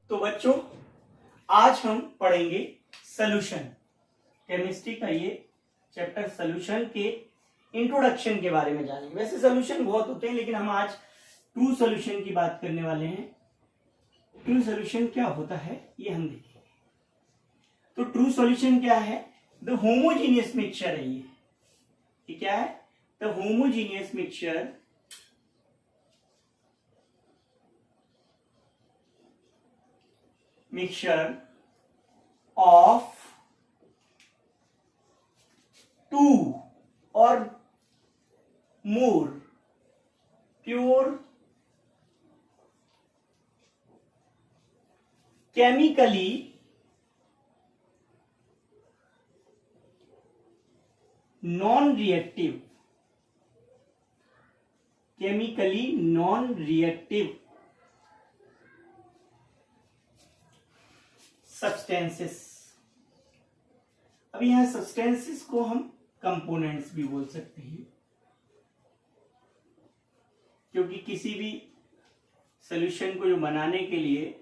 तो बच्चों आज हम पढ़ेंगे सॉल्यूशन, केमिस्ट्री का ये चैप्टर सॉल्यूशन के इंट्रोडक्शन के बारे में जानेंगे। वैसे सॉल्यूशन बहुत होते हैं लेकिन हम आज ट्रू सॉल्यूशन की बात करने वाले हैं। ट्रू सॉल्यूशन क्या होता है ये हम देखेंगे। तो ट्रू सॉल्यूशन क्या है? द होमोजीनियस मिक्सचर है ये क्या है? The homogeneous mixture of two or more pure chemically non-reactive substances. अब यहां सब्सटेंसेस को हम कंपोनेंट्स भी बोल सकते हैं, क्योंकि किसी भी सॉल्यूशन को जो बनाने के लिए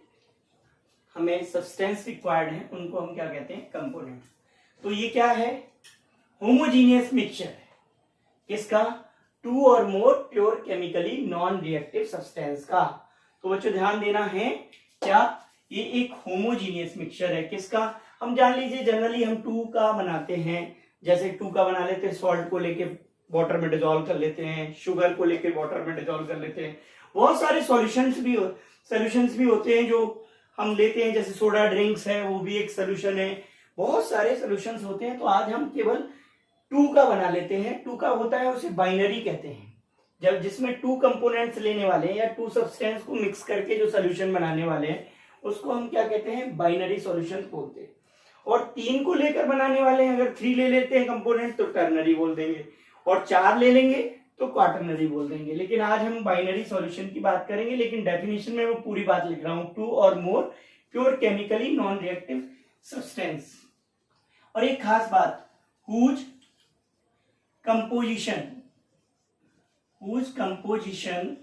हमें सब्सटेंस रिक्वायर्ड है उनको हम क्या कहते हैं? कंपोनेंट्स। तो ये क्या है? होमोजीनियस मिक्सचर है किसका? टू और more pure chemically non reactive substance का। तो बच्चों ध्यान देना है, क्या ये एक होमोजीनियस मिक्सचर है किसका? हम जान लीजिए जनरली हम टू का बनाते हैं, जैसे टू का बना लेते हैं, सॉल्ट को लेके वाटर में डिसॉल्व कर लेते हैं, शुगर को लेके वाटर में डिसॉल्व कर लेते हैं। बहुत सारे सॉल्यूशंस भी होते हैं जो हम लेते हैं, जैसे सोडा ड्रिंक्स है वो भी एक सोल्यूशन है। बहुत सारे सॉल्यूशंस होते हैं। तो आज हम केवल टू का बना लेते हैं। टू का होता है उसे बाइनरी कहते हैं, जब जिसमें टू कंपोनेंट्स लेने वाले हैं या टू सब्सटेंस को मिक्स करके जो सोल्यूशन बनाने वाले हैं उसको हम क्या कहते हैं? बाइनरी सॉल्यूशन बोलते हैं। और तीन को लेकर बनाने वाले हैं, अगर थ्री ले लेते हैं कंपोनेंट तो टर्नरी बोल देंगे, और चार ले लेंगे तो क्वाटरनरी बोल देंगे। लेकिन आज हम बाइनरी सॉल्यूशन की बात करेंगे, लेकिन डेफिनेशन में मैं पूरी बात लिख रहा हूं, टू और more pure chemically non reactive substance. और एक खास बात, whose composition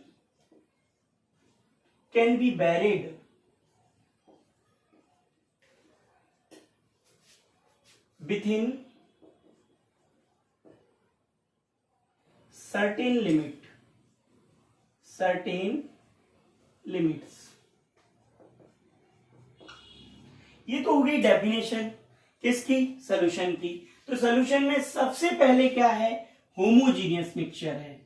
can be varied within certain limits। ये तो हो गई डेफिनेशन किसकी? सॉल्यूशन की। तो सॉल्यूशन में सबसे पहले क्या है? होमोजीनियस मिक्सचर है।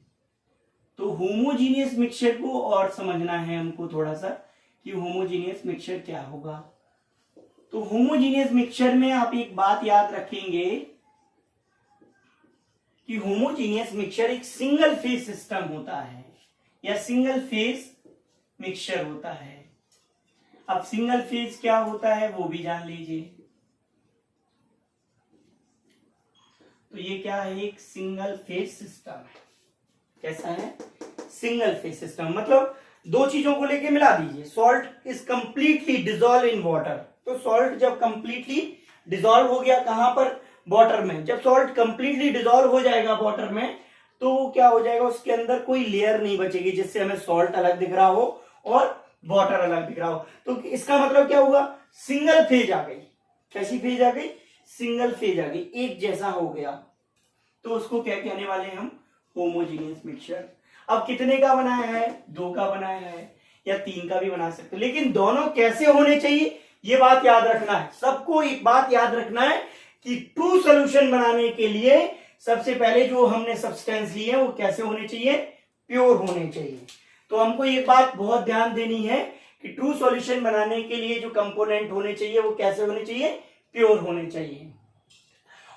तो होमोजीनियस मिक्सचर को और समझना है हमको थोड़ा सा कि होमोजीनियस मिक्सचर क्या होगा। तो होमोजीनियस मिक्सचर में आप एक बात याद रखेंगे कि होमोजीनियस मिक्सचर एक सिंगल फेज सिस्टम होता है या सिंगल फेज मिक्सचर होता है। अब सिंगल फेज क्या होता है वो भी जान लीजिए। तो ये क्या है? एक सिंगल फेज सिस्टम है। कैसा है? सिंगल फेज सिस्टम मतलब दो चीजों को लेके मिला दीजिए। Salt is completely dissolve in water. तो सॉल्ट जब कंप्लीटली डिसॉल्व हो गया कहां पर? वाटर में। जब सॉल्ट कंप्लीटली डिसॉल्व हो जाएगा वाटर में तो क्या हो जाएगा? उसके अंदर कोई लेयर नहीं बचेगी जिससे हमें सॉल्ट अलग दिख रहा हो और वाटर अलग दिख रहा हो। तो इसका मतलब क्या हुआ? सिंगल फेज आ गई। कैसी फेज आ गई? सिंगल फेज आ गई, एक जैसा हो गया। तो उसको क्या कहने वाले हैं हम? Homogeneous mixture. अब कितने का बनाया है? दो का बनाया है या तीन का भी बना सकते, लेकिन दोनों कैसे होने चाहिए ये बात याद रखना है। सबको एक बात याद रखना है कि ट्रू सॉल्यूशन बनाने के लिए सबसे पहले जो हमने सब्सटेंस लिए हैं वो कैसे होने चाहिए? प्योर होने चाहिए। तो हमको एक बात बहुत ध्यान देनी है कि ट्रू सॉल्यूशन बनाने के लिए जो कंपोनेंट होने चाहिए वो कैसे होने चाहिए? प्योर होने चाहिए।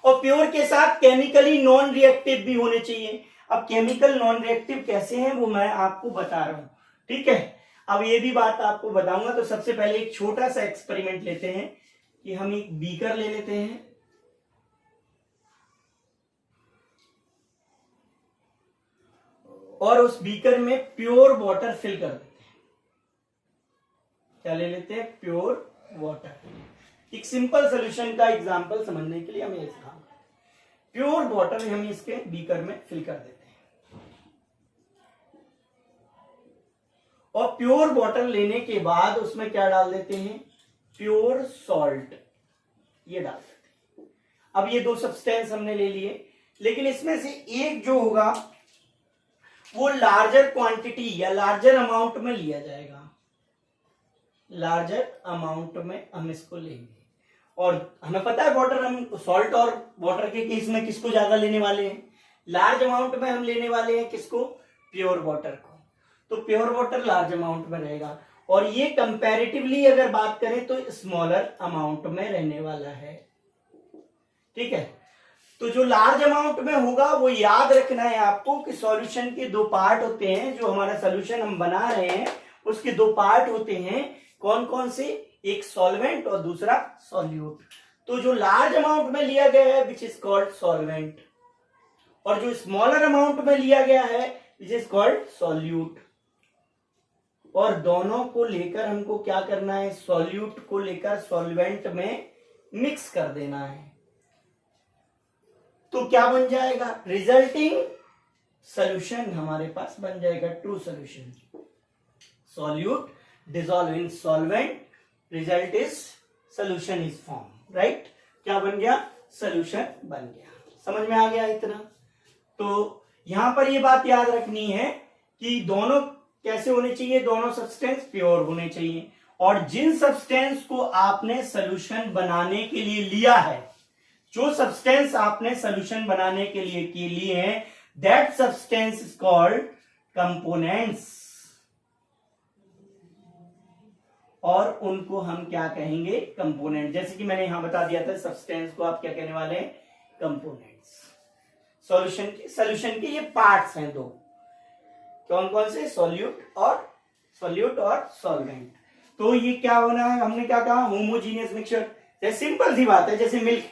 और प्योर के साथ केमिकली नॉन रिएक्टिव भी होने चाहिए। अब केमिकल नॉन रिएक्टिव कैसे हैं वो मैं आपको बता रहा हूं, ठीक है? अब ये भी बात आपको बताऊंगा। तो सबसे पहले एक छोटा सा एक्सपेरिमेंट लेते हैं कि हम एक बीकर ले लेते हैं और उस बीकर में प्योर वाटर फिल कर देते हैं। क्या ले लेते हैं? Pure water. एक सिंपल सॉल्यूशन का एग्जांपल समझने के लिए हम ये सिखाएंगे। प्योर वाटर हम इसके बीकर में फिल कर देते हैं और प्योर वाटर लेने के बाद उसमें क्या डाल देते हैं, प्योर सॉल्ट, ये डाल देते हैं। अब ये दो सब्सटेंस हमने ले लिए, लेकिन इसमें से एक जो होगा वो लार्जर क्वांटिटी या लार्जर अमाउंट में लिया जाएगा, लार्जर अमाउंट में हम इसको लेंगे। और हमें पता है वाटर, हम सॉल्ट और वाटर के केस में किसको ज्यादा लेने वाले हैं, लार्ज अमाउंट में हम लेने वाले हैं किसको, प्योर वाटर को। तो प्योर वाटर लार्ज अमाउंट में रहेगा, और ये कंपैरेटिवली अगर बात करें तो स्मॉलर अमाउंट में रहने वाला है। ठीक है, तो जो लार्ज अमाउंट में होगा वो याद रखना है आपको कि सॉल्यूशन के दो पार्ट होते हैं, जो हमारा सॉल्यूशन हम बना रहे हैं उसके दो पार्ट होते हैं। कौन कौन से, एक सॉल्वेंट और दूसरा सॉल्यूट। तो जो लार्ज अमाउंट में लिया गया है विच इज कॉल्ड सॉल्वेंट, और जो स्मॉलर अमाउंट में लिया गया है विच इज कॉल्ड सॉल्यूट। और दोनों को लेकर हमको क्या करना है, सॉल्यूट को लेकर सॉल्वेंट में मिक्स कर देना है। तो क्या बन जाएगा, रिजल्टिंग सॉल्यूशन हमारे पास बन जाएगा true solution. Solute dissolve in solvent, result is solution is form, right. क्या बन गया, सॉल्यूशन बन गया। समझ में आ गया इतना। तो यहां पर ये बात याद रखनी है कि दोनों कैसे होने चाहिए, दोनों सब्सटेंस प्योर होने चाहिए। और जिन सब्सटेंस को आपने सॉल्यूशन बनाने के लिए लिया है, जो सब्सटेंस आपने सॉल्यूशन बनाने के लिए हैं, that substance is called components, और उनको हम क्या कहेंगे, कंपोनेंट। जैसे कि मैंने यहां बता दिया था, सब्सटेंस को आप क्या कहने वाले हैं, कंपोनेंट्स। सॉल्यूशन के ये पार्ट्स हैं दो, कौन कौन से, सॉल्यूट और सॉल्वेंट। तो ये क्या होना है, हमने क्या कहा, होमोजीनियस मिक्सचर। जैसे सिंपल सी बात है, जैसे मिल्क,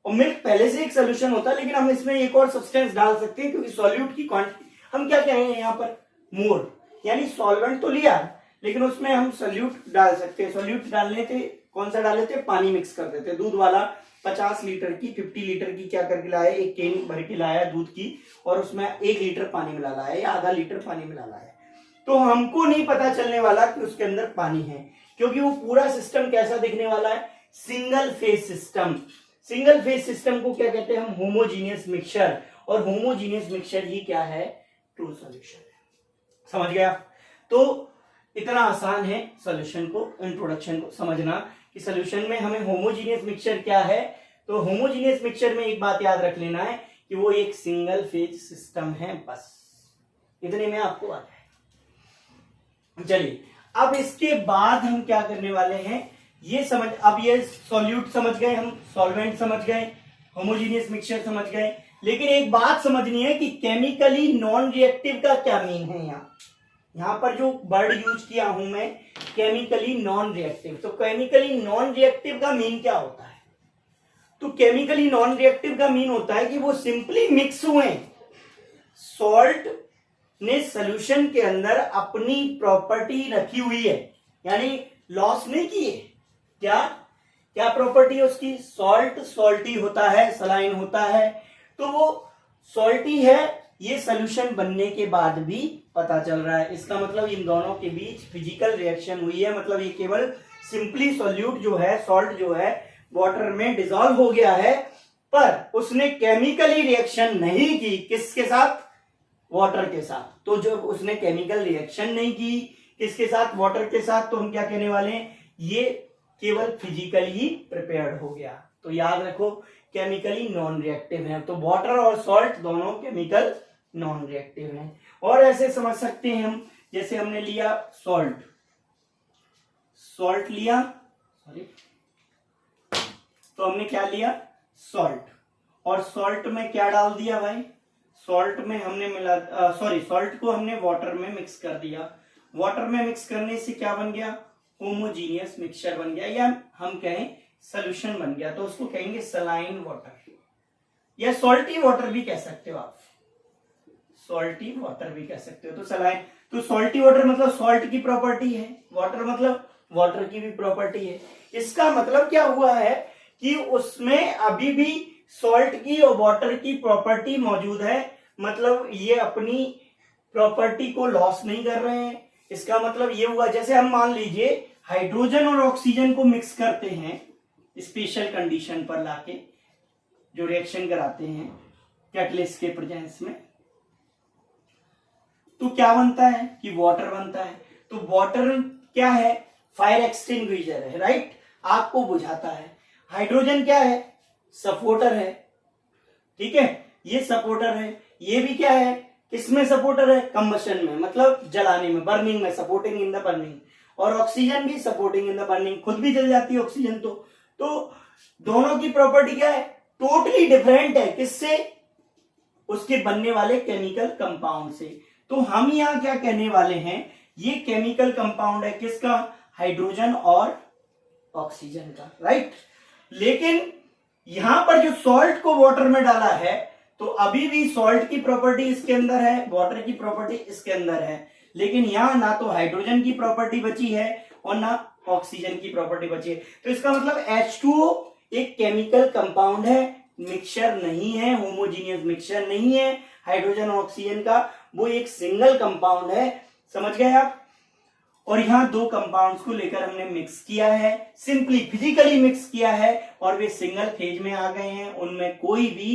और मिल्क पहले से एक सोल्यूशन होता है, लेकिन हम इसमें एक और सब्सटेंस डाल सकते हैं, क्योंकि सॉल्यूट की क्वांटिटी हम क्या कहेंगे यहाँ पर, मोर, यानी सॉल्वेंट तो लिया लेकिन उसमें हम सॉल्यूट डाल सकते हैं। सॉल्यूट डालने थे, कौन सा डाल लेते, पानी मिक्स कर देते। दूध वाला 50 लीटर की 50 लीटर की क्या करके लाया, एक केन भर के लाया दूध की, और उसमें 1 लीटर पानी मिला लाया या आधा लीटर पानी मिला लाया। तो हमको नहीं पता चलने वाला कि उसके अंदर पानी है, क्योंकि वो पूरा सिस्टम कैसा दिखने वाला है, single phase system. Single phase system को क्या कहते हैं हम, होमोजीनियस मिक्सचर। और होमोजीनियस मिक्सचर ही क्या है, ट्रू सॉल्यूशन है। समझ गया। तो इतना आसान है सॉल्यूशन को, इंट्रोडक्शन को समझना कि सॉल्यूशन में हमें होमोजीनियस मिक्सचर क्या है। तो होमोजीनियस मिक्सचर में एक बात याद रख लेना है कि वो एक सिंगल फेज सिस्टम है, बस इतने में आपको आ जाए। चलिए, अब इसके बाद हम क्या करने वाले हैं, ये समझ, अब ये सॉल्यूट समझ गए हम, सॉल्वेंट समझ गए, होमोजीनियस मिक्सचर समझ गए, लेकिन एक बात समझनी है कि केमिकली नॉन रिएक्टिव का क्या मीन है। यहाँ पर जो वर्ड यूज किया हूं मैं, केमिकली नॉन रिएक्टिव। तो केमिकली नॉन रिएक्टिव का मीन क्या होता है, तो केमिकली नॉन रिएक्टिव का मीन होता है कि वो सिंपली मिक्स हुए, सॉल्ट ने सॉल्यूशन के अंदर अपनी प्रॉपर्टी रखी हुई है, यानी लॉस नहीं की है। क्या क्या प्रॉपर्टी है उसकी, सॉल्ट सॉल्टी होता है, सलाइन होता है, तो वो सॉल्टी है, ये सॉल्यूशन बनने के बाद भी पता चल रहा है। इसका मतलब इन दोनों के बीच फिजिकल रिएक्शन हुई है, मतलब ये केवल सिंपली सॉल्यूट जो है, सॉल्ट जो है, वाटर में डिसॉल्व हो गया है, पर उसने केमिकली रिएक्शन नहीं की, किसके साथ, वाटर के साथ। तो जब उसने केमिकल रिएक्शन नहीं की किसके साथ, वाटर के साथ, तो हम क्या कहने वाले हैं, ये केवल फिजिकली ही प्रिपेयर्ड हो गया। तो याद रखो, केमिकली नॉन रिएक्टिव है। तो वाटर और सॉल्ट दोनों केमिकल नॉन रिएक्टिव हैं। और ऐसे समझ सकते हैं हम, जैसे हमने लिया सॉल्ट लिया, सॉरी, तो हमने क्या लिया, सॉल्ट, और सॉल्ट में क्या डाल दिया भाई, सॉल्ट में हमने सॉल्ट को हमने वाटर में मिक्स कर दिया। वाटर में मिक्स करने से क्या बन गया, होमोजीनियस मिक्सचर बन गया, या हम कहें सॉल्यूशन बन गया। तो उसको कहेंगे सलाइन वाटर, या सॉल्टी वाटर भी कह सकते हो आप, सॉल्टी वाटर भी कह सकते हो। तो सलाइन, तो सॉल्टी वाटर मतलब सॉल्ट की प्रॉपर्टी है, वाटर मतलब वाटर की भी प्रॉपर्टी है। इसका मतलब क्या हुआ है कि उसमें अभी भी सॉल्ट की और वाटर की प्रॉपर्टी मौजूद है, मतलब ये अपनी प्रॉपर्टी को लॉस नहीं कर रहे हैं, इसका मतलब ये हुआ, जैसे हम मान लीजिए हाइड्रोजन और ऑक्सीजन को मिक्स करते हैं स्पेशल कंडीशन पर लाके, जो रिएक्शन कराते हैं कैटलिस्ट के प्रेजेंस में, तो क्या बनता है कि वाटर बनता है। तो वाटर क्या है, फायर एक्सटिंग्विशर है, राइट, आग को बुझाता है। हाइड्रोजन क्या है, सपोर्टर है, ठीक है, ये सपोर्टर है। ये भी क्या है, किसमें सपोर्टर है, कंबशन में, मतलब जलाने में, बर्निंग में, सपोर्टिंग इन द बर्निंग। और ऑक्सीजन भी सपोर्टिंग इन द बर्निंग, खुद भी जल जाती है ऑक्सीजन। तो दोनों की प्रॉपर्टी क्या है, टोटली डिफरेंट है, किससे, उसके बनने वाले केमिकल कंपाउंड से। तो हम यहां क्या कहने वाले हैं, ये केमिकल कंपाउंड है किसका, हाइड्रोजन और ऑक्सीजन का, राइट। लेकिन यहां पर जो सॉल्ट को वाटर में डाला है, तो अभी भी सॉल्ट की प्रॉपर्टी इसके अंदर है, वाटर की प्रॉपर्टी इसके अंदर है, लेकिन यहां ना तो हाइड्रोजन की प्रॉपर्टी बची है और ना ऑक्सीजन की प्रॉपर्टी बची है। तो इसका मतलब H2O एक केमिकल कंपाउंड है, मिक्सचर नहीं है, होमोजीनियस मिक्सचर नहीं है हाइड्रोजन और ऑक्सीजन का, वो एक सिंगल कंपाउंड है, समझ गए आप। और यहां दो कंपाउंड्स को लेकर हमने मिक्स किया है, सिंपली फिजिकली मिक्स किया है, और वे सिंगल फेज में आ गए हैं, उनमें कोई भी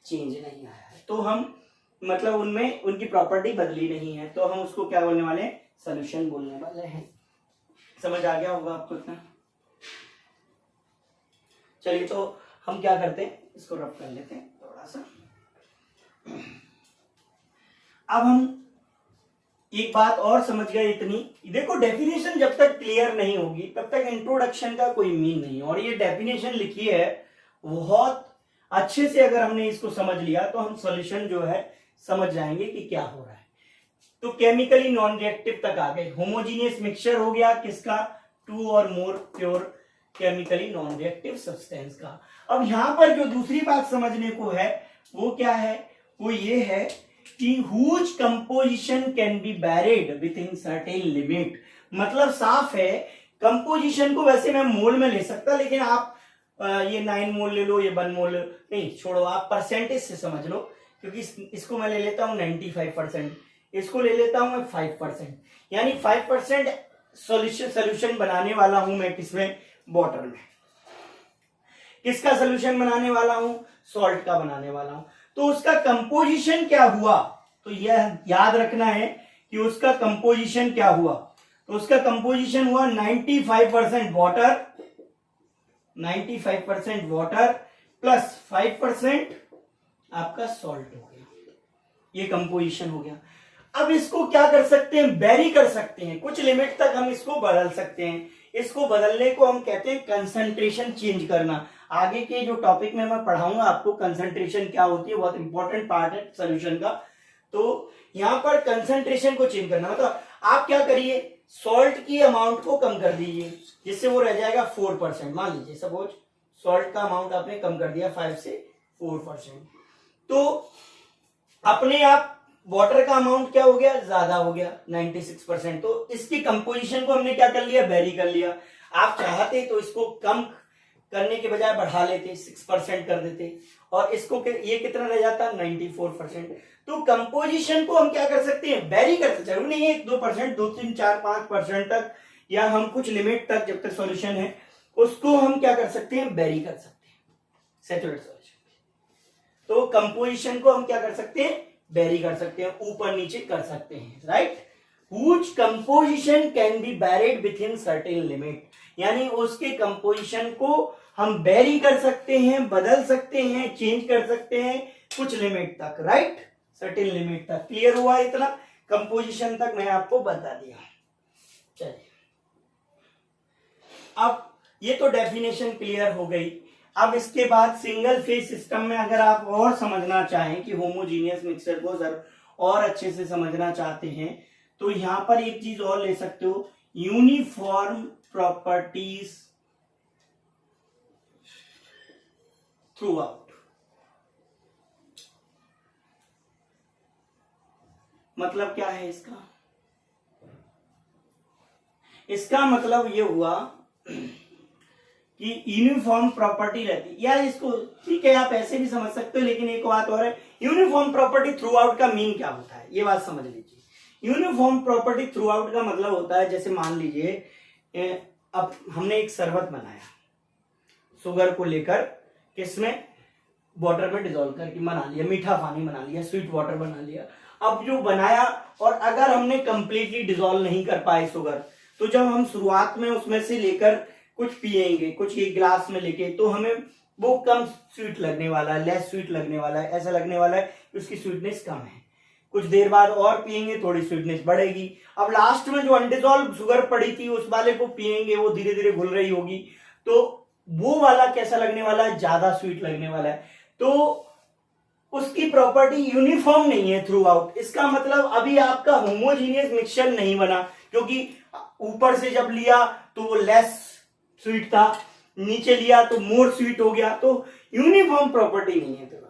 चेंज नहीं आया है। तो हम मतलब उनमें उनकी प्रॉपर्टी बदली नहीं है, तो हम उसको क्या बोलने वाले हैं, सॉल्यूशन बोलने वाले हैं। समझ आ गया होगा आपको इतना। चलिए तो हम क्या करते हैं, इसको रफ कर लेते हैं थोड़ा सा। अब हम एक बात और समझ गए इतनी, देखो डेफिनेशन जब तक क्लियर नहीं होगी तब तक इंट्रोडक्शन का कोई मीन नहीं। और ये डेफिनेशन लिखी है बहुत अच्छे से, अगर हमने इसको समझ लिया तो हम सॉल्यूशन जो है समझ जाएंगे कि क्या हो रहा है। तो केमिकली नॉन रिएक्टिव तक आ गए, होमोजीनियस मिक्सचर हो गया किसका, 2 और more pure chemically non reactive substance का। अब यहां पर जो दूसरी बात समझने को है वो क्या है, वो ये है कि whose composition can be varied within certain limit. मतलब साफ है, कंपोजिशन को वैसे मैं मोल में ले सकता, लेकिन आप ये 9 मोल ले लो, ये 1 मोल नहीं, छोड़ो, आप परसेंटेज से समझ लो, क्योंकि इसको मैं ले लेता हूं 95%, इसको ले लेता हूं मैं 5%, यानी 5% सोल्यूशन बनाने वाला हूं मैं किसमें, वाटर में। किसका सोल्यूशन बनाने वाला हूं, सॉल्ट का बनाने वाला हूं। तो उसका कंपोजिशन क्या हुआ, तो यह याद रखना है कि उसका कंपोजिशन क्या हुआ। तो उसका कंपोजिशन हुआ 95% वाटर, 95% वाटर प्लस 5% आपका सॉल्ट हो गया, ये कंपोजिशन हो गया। अब इसको क्या कर सकते हैं, वेरी कर सकते हैं, कुछ लिमिट तक हम इसको बदल सकते हैं। इसको बदलने को हम कहते हैं कंसंट्रेशन चेंज करना। आगे के जो टॉपिक में मैं पढ़ाऊंगा आपको कंसंट्रेशन क्या होती है, बहुत इंपॉर्टेंट पार्ट है सोल्यूशन का। तो यहां पर कंसंट्रेशन को चेंज करना, मतलब आप क्या करिए, सॉल्ट की अमाउंट को कम कर दीजिए, जिससे वो रह जाएगा 4%। मान लीजिए सपोज सॉल्ट का अमाउंट आपने कम कर दिया 5 से 4%, तो अपने आप वाटर का अमाउंट क्या हो गया, ज्यादा हो गया 96%। तो इसकी कंपोजिशन को हमने क्या कर लिया, वेरी कर लिया। आप चाहते तो इसको कम करने के बजाय बढ़ा लेते, 6% कर देते, और इसको ये कितना रह जाता, 94%। तो कंपोजिशन को हम क्या कर सकते हैं, वेरी कर सकते हैं, जरूर नहीं है 2%, 2, 3, 4, 5% तक, या हम कुछ लिमिट तक जब तक सॉल्यूशन है उसको हम क्या कर सकते हैं, वेरी कर सकते हैं सैचुरेटेड सॉल्यूशन। तो कंपोजिशन को हम क्या कर सकते हैं, वेरी कर सकते हैं, ऊपर नीचे कर सकते हैं, right. Whose composition can be varied within certain limit, यानी उसके कंपोजिशन को हम वेरी कर सकते हैं, बदल सकते हैं, चेंज कर सकते हैं कुछ लिमिट तक, राइट, सर्टेन लिमिट तक। क्लियर हुआ इतना, कंपोजिशन तक मैं आपको बता दिया। चलिए अब ये तो डेफिनेशन क्लियर हो गई। अब इसके बाद सिंगल फेज सिस्टम में अगर आप और समझना चाहें कि होमोजीनियस मिक्सचर को जरा और अच्छे से समझना चाहते हैं, तो यहां पर एक चीज और ले सकते हो, यूनिफॉर्म प्रॉपर्टीज थ्रू आउट। मतलब क्या है इसका, इसका मतलब ये हुआ कि यूनिफॉर्म प्रॉपर्टी रहती है, या इसको ठीक है आप ऐसे भी समझ सकते हो, लेकिन एक बात और है, यूनिफॉर्म प्रॉपर्टी थ्रू आउट का मीन क्या होता है, ये बात समझ लीजिए। यूनिफॉर्म प्रॉपर्टी थ्रू आउट का मतलब होता है, जैसे मान लीजिए अब हमने एक शरबत बनाया शुगर को लेकर, किसमें, वाटर में डिजोल्व करके बना लिया, मीठा पानी बना लिया, स्वीट वाटर बना लिया। अब जो बनाया, और अगर हमने कंप्लीटली डिजोल्व नहीं कर पाए शुगर, तो जब हम शुरुआत में उसमें से लेकर कुछ पिएंगे, कुछ एक गिलास में लेके, तो हमें वो कम स्वीट लगने वाला है, लेस स्वीट लगने वाला है, ऐसा लगने वाला है कि उसकी स्वीटनेस कम है। कुछ देर बाद और पिएंगे, थोड़ी स्वीटनेस बढ़ेगी। अब लास्ट में जो अनडिजोल्व शुगर पड़ी थी उस वाले को पिएंगे, वो धीरे धीरे घुल रही होगी, तो वो वाला कैसा लगने वाला है, ज्यादा स्वीट लगने वाला है। तो उसकी प्रॉपर्टी यूनिफॉर्म नहीं है थ्रू आउट। इसका मतलब अभी आपका होमोजीनियस मिक्सचर नहीं बना, क्योंकि ऊपर से जब लिया तो वो लेस स्वीट था, नीचे लिया तो मोर स्वीट हो गया, तो यूनिफॉर्म प्रॉपर्टी नहीं है थ्रू आउट।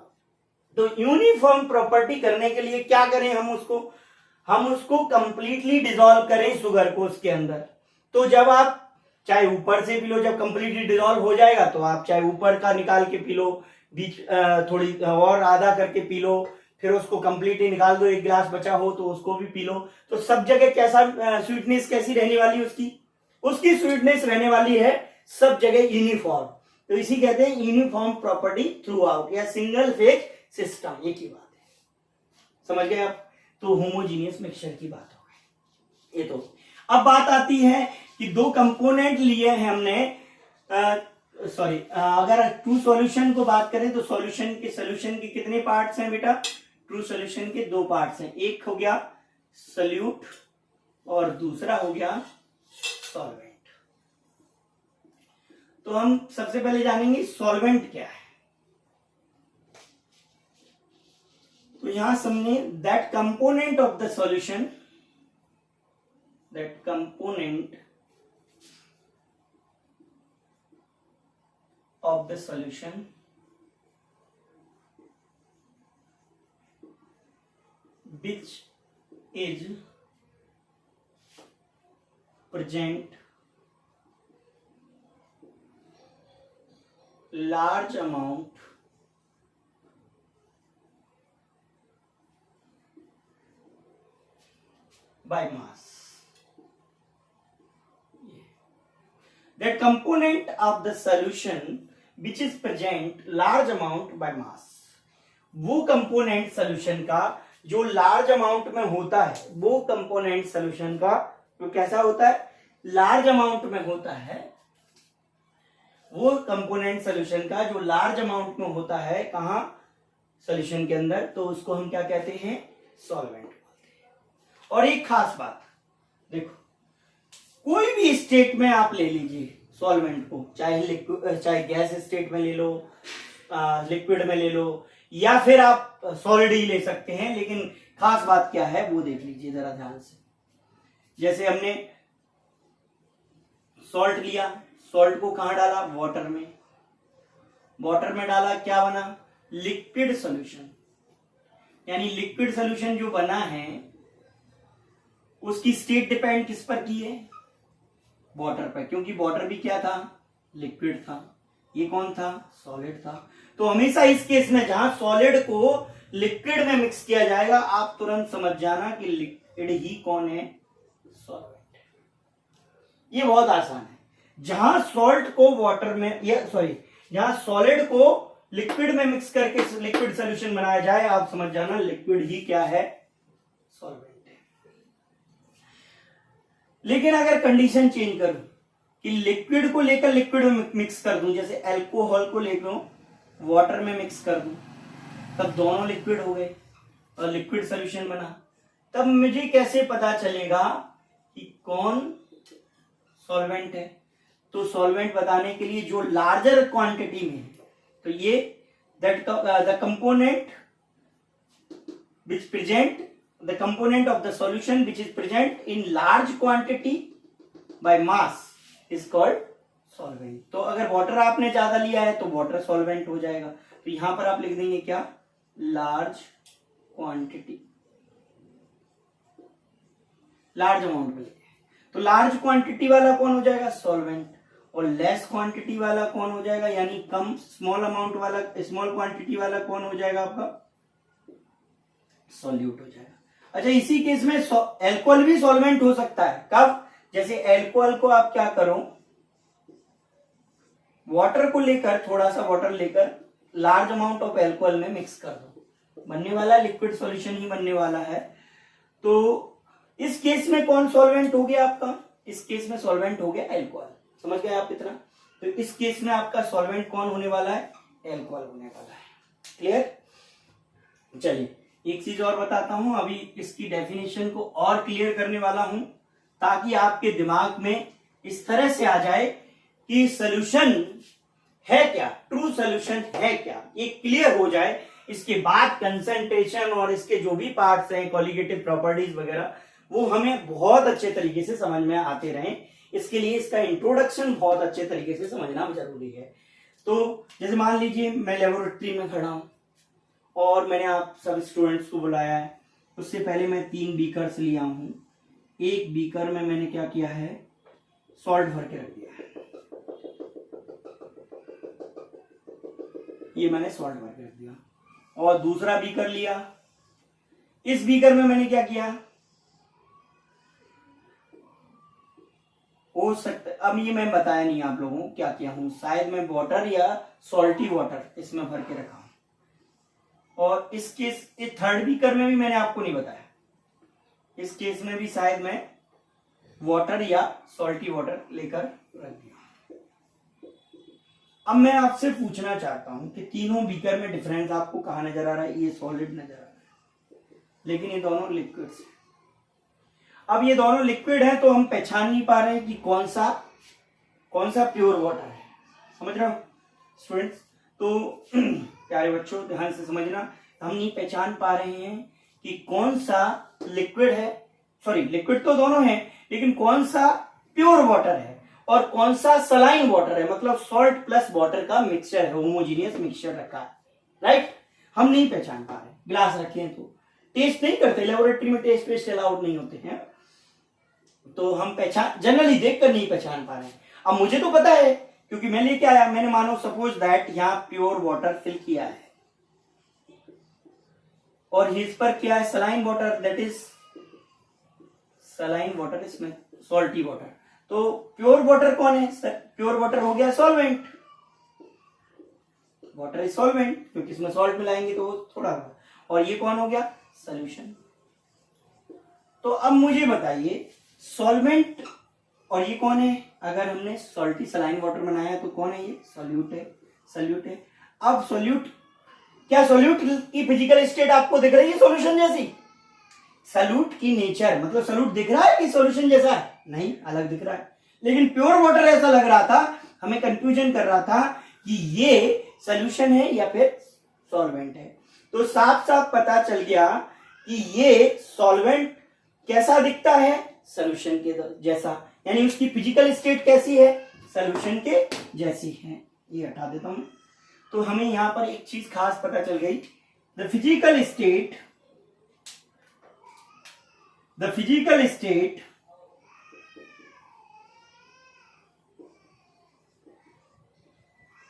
तो यूनिफॉर्म प्रॉपर्टी करने के लिए क्या करें, हम उसको कंप्लीटली डिसॉल्व करें शुगर को उसके अंदर। तो जब आप चाहे ऊपर से पी लो, जब कंप्लीटली डिसॉल्व हो जाएगा तो आप चाहे ऊपर का निकाल के पी लो, बीच थोड़ी और आधा करके पी लो, फिर उसको कंप्लीटली निकाल दो, एक गिलास बचा हो तो उसको भी पी लो। तो सब जगह कैसा स्वीटनेस कैसी रहने वाली, उसकी स्वीटनेस रहने वाली है सब जगह यूनिफॉर्म। तो इसी कहते हैं यूनिफॉर्म प्रॉपर्टी थ्रू आउट या सिंगल फेज सिस्टम। ये की बात है, समझ गए आप। तो होमोजीनियस मिक्सचर की बात हो गई ये। तो अब बात आती है कि दो कंपोनेंट लिए हैं हमने, अगर ट्रू सॉल्यूशन को बात करें तो सॉल्यूशन के कितने पार्ट्स हैं बेटा, ट्रू सॉल्यूशन के दो पार्ट्स हैं, एक हो गया सॉल्यूट और दूसरा हो गया सॉल्वेंट। तो हम सबसे पहले जानेंगे सॉल्वेंट क्या है। तो यहां समझे that component of the solution, that component of the solution which is present large amount by mass. That component of the solution which is present large amount by mass, वो कंपोनेंट सोल्यूशन का जो large amount में होता है, वो component solution का जो कैसा होता है, लार्ज अमाउंट में होता है, वो कंपोनेंट सोल्यूशन का जो लार्ज अमाउंट में होता है, कहां, सोल्यूशन के अंदर, तो उसको हम क्या कहते हैं, सॉल्वेंट बोलते हैं। और एक खास बात देखो, कोई भी स्टेट में आप ले लीजिए सॉल्वेंट को, चाहे गैस स्टेट में ले लो, लिक्विड में ले लो, या फिर आप सॉलिड ही ले सकते हैं, लेकिन खास बात क्या है वो देख लीजिए जरा ध्यान से। जैसे हमने सॉल्ट लिया, सॉल्ट को कहां डाला, वाटर में डाला, क्या बना, लिक्विड सॉल्यूशन। यानी लिक्विड सॉल्यूशन जो बना है उसकी स्टेट डिपेंड किस पर की है, वाटर पर, क्योंकि वाटर भी क्या था, लिक्विड था, ये कौन था, सॉलिड था। तो हमेशा इस केस में जहां सॉलिड को लिक्विड में मिक्स किया जाएगा, आप तुरंत समझ जाना कि लिक्विड ही कौन है, सॉल्वेंट। ये बहुत आसान है। जहां सॉल्ट को वाटर में, जहां सॉलिड को लिक्विड में मिक्स करके लिक्विड सोल्यूशन बनाया जाए, आप समझ जाना लिक्विड ही क्या है, सॉल्वेंट। लेकिन अगर कंडीशन चेंज करूं कि लिक्विड को लेकर लिक्विड में मिक्स कर दूं, जैसे अल्कोहल को लेकर वाटर में मिक्स कर दूं, तब दोनों लिक्विड हो गए और लिक्विड सॉल्यूशन बना, तब मुझे कैसे पता चलेगा कि कौन सॉल्वेंट है। तो सॉल्वेंट बताने के लिए जो लार्जर क्वांटिटी में है, तो ये the component which present the component of the solution which is present in large quantity by mass is called solvent। तो अगर वाटर आपने ज्यादा लिया है तो वाटर सॉल्वेंट हो जाएगा। तो यहां पर आप लिख देंगे क्या, लार्ज क्वांटिटी, लार्ज अमाउंट में लिखे, तो लार्ज क्वांटिटी वाला कौन हो जाएगा, सॉल्वेंट, और लेस क्वांटिटी वाला कौन हो जाएगा, यानी कम स्मॉल अमाउंट वाला, स्मॉल क्वांटिटी वाला कौन हो जाएगा आपका, सॉल्यूट हो जाएगा। अच्छा, इसी केस में एल्कोहल भी सॉल्वेंट हो सकता है। कब? जैसे एल्कोहल को आप क्या करो, वाटर को लेकर, थोड़ा सा वाटर लेकर लार्ज अमाउंट ऑफ एल्कोहल में मिक्स कर दो, बनने वाला लिक्विड सॉल्यूशन ही बनने वाला है। तो इस केस में कौन सॉल्वेंट हो गया आपका? इस केस में सॉल्वेंट हो गया एल्कोहल। समझ गए आप इतना? तो इस केस में आपका सॉल्वेंट कौन होने वाला है? एल्कोहल होने वाला है। क्लियर? चलिए एक चीज और बताता हूं, अभी इसकी डेफिनेशन को और क्लियर करने वाला हूं ताकि आपके दिमाग में इस तरह से आ जाए कि सॉल्यूशन है क्या, ट्रू सॉल्यूशन है क्या, ये क्लियर हो जाए। इसके बाद कंसंट्रेशन और इसके जो भी पार्ट्स हैं, कॉलिगेटिव प्रॉपर्टीज वगैरह, वो हमें बहुत अच्छे तरीके से समझ में आते रहें। इसके लिए इसका इंट्रोडक्शन बहुत अच्छे तरीके से समझना जरूरी है। तो जैसे मान लीजिए मैं लेबोरेटरी में खड़ा हूं और मैंने आप सब स्टूडेंट्स को बुलाया है। उससे पहले मैं 3 बीकर्स लिया हूं। एक बीकर में मैंने क्या किया है, सॉल्ट भर के रख दिया है। ये मैंने सॉल्ट भर के रख दिया। और दूसरा बीकर लिया, इस बीकर में मैंने क्या किया, हो सकता, अब ये मैं बताया नहीं आप लोगों को क्या किया हूं, शायद मैं वाटर या सॉल्टी वाटर इसमें भर के रखा हूं। और इस केस, इस थर्ड बीकर में भी मैंने आपको नहीं बताया, इस केस में भी शायद मैं वाटर या सॉल्टी वाटर लेकर रख दिया। अब मैं आपसे पूछना चाहता हूं कि तीनों बीकर में डिफरेंस आपको कहां नजर आ रहा है? ये सॉलिड नजर आ रहा है, लेकिन ये दोनों लिक्विड्स हैं। अब ये दोनों लिक्विड है तो हम पहचान नहीं पा रहे हैं कि कौन सा प्योर वाटर है। समझ रहे हो स्टूडेंट्स? तो प्यारे बच्चों ध्यान से समझना, हम नहीं पहचान पा रहे हैं कि कौन सा लिक्विड है, सॉरी लिक्विड तो दोनों है, लेकिन कौन सा प्योर वाटर है और कौन सा सलाइन वाटर है, मतलब सॉल्ट प्लस वाटर का मिक्सचर है, होमोजीनियस मिक्सचर रखा है। राइट? हम नहीं पहचान पा रहे। गिलास रखे हैं तो टेस्ट नहीं करते, लेबोरेटरी में टेस्ट अलाउड नहीं होते हैं, तो हम पहचान जनरली देखकर नहीं पहचान पा रहे हैं। अब मुझे तो पता है क्योंकि मैं लेके आया, मैंने मानो सपोज दैट यहाँ प्योर वाटर फिल किया है और इस पर क्या है, saline water, that is saline water, इसमें सॉल्टी वाटर। तो प्योर वाटर कौन है? प्योर वाटर हो गया सॉल्वेंट, वाटर इज सॉल्वेंट क्योंकि इसमें सॉल्ट मिलाएंगे तो थोड़ा होगा। और ये कौन हो गया? सॉल्यूशन। तो अब मुझे बताइए सॉल्वेंट और ये कौन है? अगर हमने सॉल्टी सलाइन वाटर बनाया तो कौन है? ये सॉल्यूट है, सॉल्यूट है। अब सॉल्यूट, क्या सॉल्यूट की फिजिकल स्टेट आपको दिख रही है सॉल्यूशन जैसी? सॉल्यूट की नेचर, मतलब सॉल्यूट दिख रहा है कि सॉल्यूशन जैसा है? नहीं, अलग दिख रहा है। लेकिन प्योर वाटर ऐसा लग रहा था, हमें कंफ्यूजन कर रहा था कि ये सॉल्यूशन है या फिर सॉल्वेंट है। तो साफ साफ पता चल गया कि ये सॉल्वेंट कैसा दिखता है? सॉल्यूशन के जैसा, यानी उसकी फिजिकल स्टेट कैसी है? सॉल्यूशन के जैसी है। ये हटा देता हूं। तो हमें यहां पर एक चीज खास पता चल गई, the physical state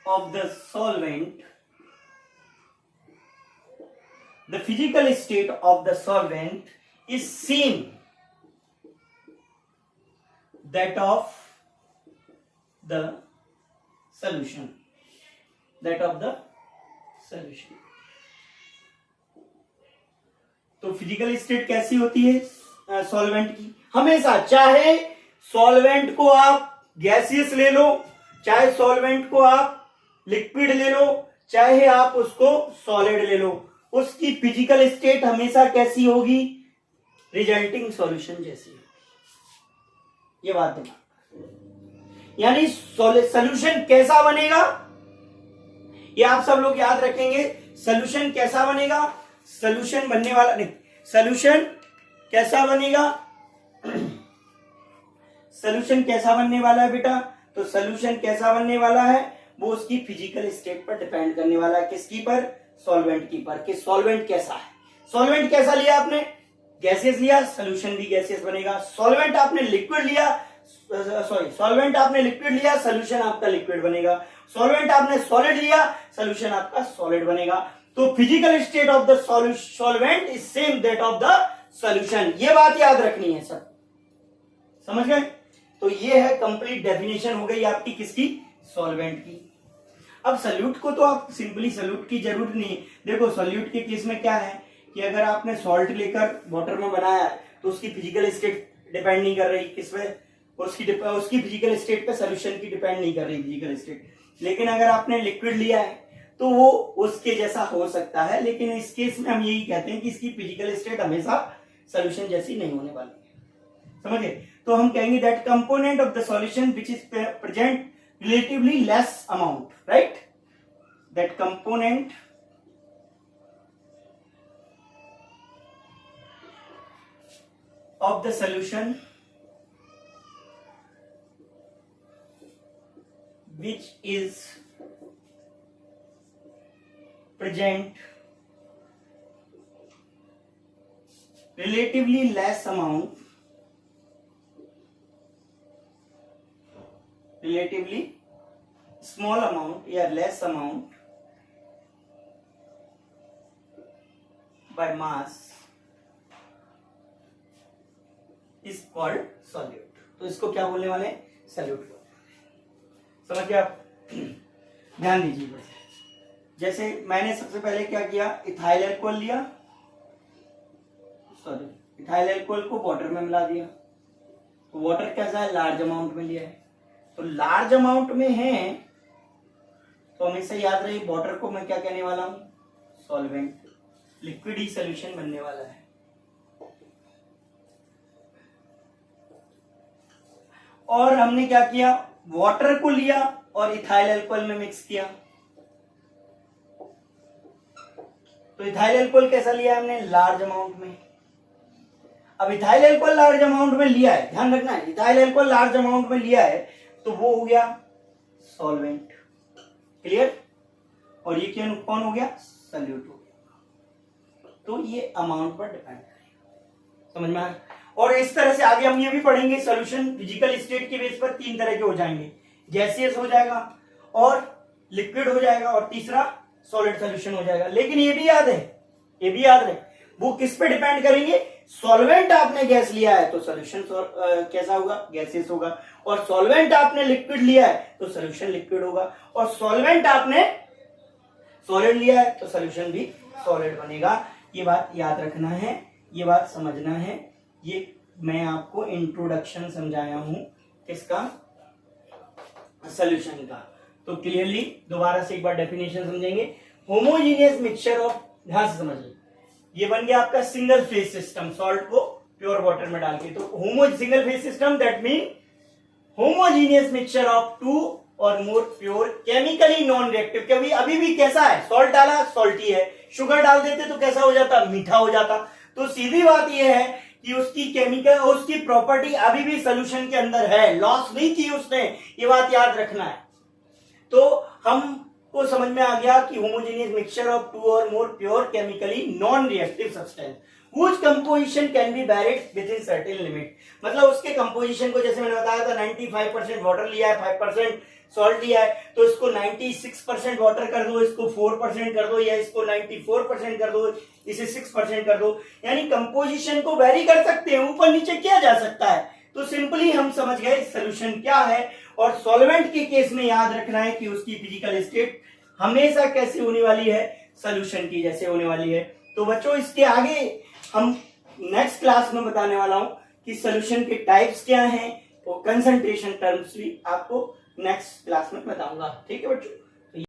of the solvent, the physical state of the solvent is same that of the solution, तो फिजिकल स्टेट कैसी होती है सॉल्वेंट की? हमेशा, चाहे सॉल्वेंट को आप गैसियस ले लो, चाहे सॉल्वेंट को आप लिक्विड ले लो, चाहे आप उसको सॉलिड ले लो, उसकी फिजिकल स्टेट हमेशा कैसी होगी? रिजल्टिंग सॉल्यूशन जैसी होगी। ये बात है। यानी सॉल्यूशन कैसा बनेगा, ये आप सब लोग याद रखेंगे। सॉल्यूशन कैसा बनेगा? सॉल्यूशन बनने वाला नहीं, सॉल्यूशन कैसा बनेगा? सॉल्यूशन कैसा बनने वाला है बेटा? तो सॉल्यूशन कैसा बनने वाला है वो उसकी फिजिकल स्टेट पर डिपेंड करने वाला है। किसकी पर? सॉल्वेंट की पर, कि सॉल्वेंट कैसा है। सॉल्वेंट कैसा लिया आपने? गैसियस लिया, सॉल्यूशन भी गैसियस बनेगा। सॉल्वेंट आपने लिक्विड लिया, सॉल्वेंट आपने लिक्विड लिया, सॉल्यूशन आपका लिक्विड बनेगा। सॉल्वेंट आपने सॉलिड लिया, सॉल्यूशन आपका सॉलिड बनेगा। तो physical state of the solvent is same that of the solution. ये बात याद रखनी है सब, समझ गए? तो ये है कंप्लीट डेफिनेशन हो गई आपकी किसकी, सॉल्वेंट की। अब सॉल्यूट को तो आप सिंपली सॉल्यूट की जरूरत नहीं है। देखो सॉल्यूट के केस में क्या है कि अगर आपने सॉल्ट लेकर वाटर में बनाया तो उसकी फिजिकल स्टेट डिपेंड नहीं कर रही किस पे, उसकी फिजिकल स्टेट पे सॉल्यूशन की डिपेंड नहीं कर रही फिजिकल स्टेट। लेकिन अगर आपने लिक्विड लिया है तो वो उसके जैसा हो सकता है, लेकिन इस केस में हम यही कहते हैं कि इसकी फिजिकल स्टेट हमेशा सॉल्यूशन जैसी नहीं होने वाली है, समझे? तो हम कहेंगे that component of the solution which is present relatively less amount, right? That component of the solution which is present relatively less amount, relatively small amount या less amount by mass is called solute। तो इसको क्या बोलने वाले हैं, solute. समझ गए आप? ध्यान दीजिए बस। जैसे मैंने सबसे पहले क्या किया, इथाइल अल्कोहल लिया, सॉरी इथाइल अल्कोहल को वाटर में मिला दिया। तो वाटर कैसा है, लार्ज अमाउंट में लिया है। तो लार्ज अमाउंट में है तो हमेशा याद रहे वाटर को मैं क्या कहने वाला हूं, सॉल्वेंट। लिक्विड ही सॉल्यूशन बनने वाला है। और हमने क्या किया, वाटर को लिया और इथाइल अल्कोहल में मिक्स किया। तो इथाइल अल्कोहल कैसा लिया हमने, लार्ज अमाउंट में। अब इथाइल अल्कोहल लार्ज अमाउंट में लिया है, ध्यान रखना है, इथाइल अल्कोहल लार्ज अमाउंट में लिया है तो वो हो गया सॉल्वेंट। क्लियर? और ये कौन हो गया, सॉल्यूट हो गया। तो ये अमाउंट पर डिपेंड करेगा, समझ में आया? और इस तरह से आगे हम ये भी पढ़ेंगे, सॉल्यूशन फिजिकल स्टेट के बेस पर तीन तरह के हो जाएंगे, गैसियस हो जाएगा और लिक्विड हो जाएगा और तीसरा सॉलिड सॉल्यूशन हो जाएगा। लेकिन ये भी याद है, वो किस पे डिपेंड करेंगे, सॉल्वेंट आपने गैस लिया है तो सॉल्यूशन कैसा होगा, गैसियस होगा। और सॉल्वेंट आपने लिक्विड लिया है तो सॉल्यूशन लिक्विड होगा। और सॉल्वेंट आपने सॉलिड लिया है तो सॉल्यूशन भी सॉलिड बनेगा। ये बात याद रखना है, ये बात समझना है। ये मैं आपको इंट्रोडक्शन समझाया हूं किसका, सॉल्यूशन का। तो क्लियरली दोबारा से एक बार डेफिनेशन समझेंगे। होमोजीनियस मिक्सचर ऑफ, ध्यान से समझिए, ये बन गया आपका सिंगल फेज सिस्टम, सॉल्ट को प्योर वाटर में डाल के। तो single phase system that mean homogeneous mixture of two और more pure chemically non reactive. कभी अभी भी कैसा है, सॉल्ट डाला सॉल्टी है, शुगर डाल देते तो कैसा हो जाता, मीठा हो जाता। तो सीधी बात यह है कि उसकी केमिकल, उसकी प्रॉपर्टी अभी भी सॉल्यूशन के अंदर है, लॉस नहीं की उसने, ये बात याद रखना है। तो हमको समझ में आ गया कि होमोजेनियस मिक्सचर ऑफ टू और more pure chemically non reactive substance which composition can be varied within certain limit. मतलब उसके कंपोजिशन को, जैसे मैंने बताया था 95% वाटर लिया है, 5% सॉल्ट लिया है, तो इसको 96% वाटर कर दो, इसको 4% कर दो, या इसको 94% कर दो, इसे 6% कर दो। यानी कंपोजिशन को वेरी कर सकते हैं, ऊपर नीचे किया जा सकता है। तो सिंपली हम समझ गए सॉल्यूशन क्या है। और सॉल्वेंट के केस में याद रखना है कि उसकी फिजिकल स्टेट हमेशा कैसी होने वाली है, सॉल्यूशन की जैसे होने वाली है। तो बच्चों इसके आगे हम नेक्स्ट क्लास में बताने वाला हूं कि सॉल्यूशन के टाइप्स क्या हैं और कंसंट्रेशन टर्म्स भी आपको नेक्स्ट क्लास में बताऊंगा। ठीक है बच्चों।